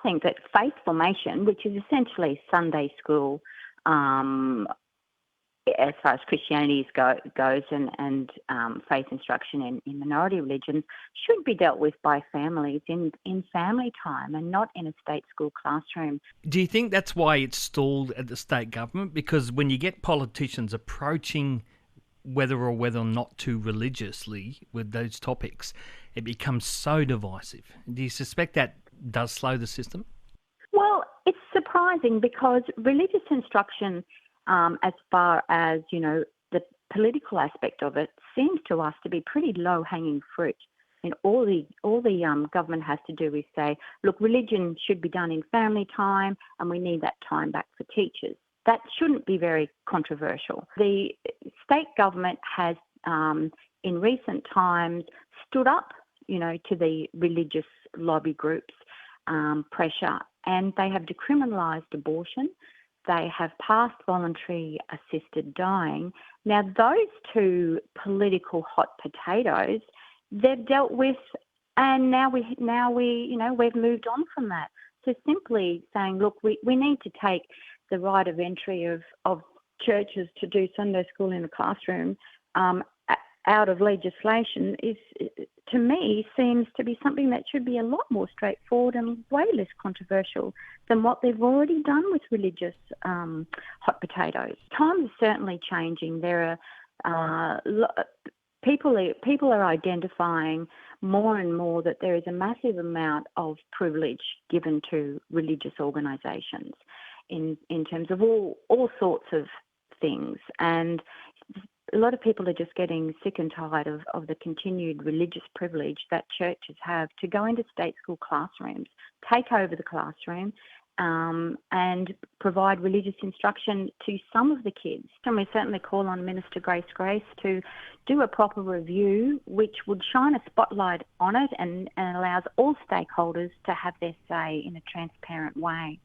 think that faith formation, which is essentially Sunday school, as far as Christianity goes and faith instruction in minority religions, should be dealt with by families in family time and not in a state school classroom. Do you think that's why it's stalled at the state government? Because when you get politicians approaching whether or not to religiously with those topics, it becomes so divisive. Do you suspect that does slow the system? Well, it's surprising because religious instruction, as far as, the political aspect of it, seems to us to be pretty low-hanging fruit. And all the government has to do is say, look, religion should be done in family time and we need that time back for teachers. That shouldn't be very controversial. The state government has, in recent times, stood up, to the religious lobby groups' pressure, and they have decriminalised abortion. They have passed voluntary assisted dying. Now, those two political hot potatoes, they've dealt with, and now we've moved on from that. So simply saying, look, we need to take the right of entry of churches to do Sunday school in the classroom out of legislation is, to me, seems to be something that should be a lot more straightforward and way less controversial than what they've already done with religious hot potatoes. Times are certainly changing. There are people are identifying more and more that there is a massive amount of privilege given to religious organisations in terms of all sorts of things. And a lot of people are just getting sick and tired of the continued religious privilege that churches have to go into state school classrooms, take over the classroom, and provide religious instruction to some of the kids. And we certainly call on Minister Grace to do a proper review which would shine a spotlight on it and allows all stakeholders to have their say in a transparent way.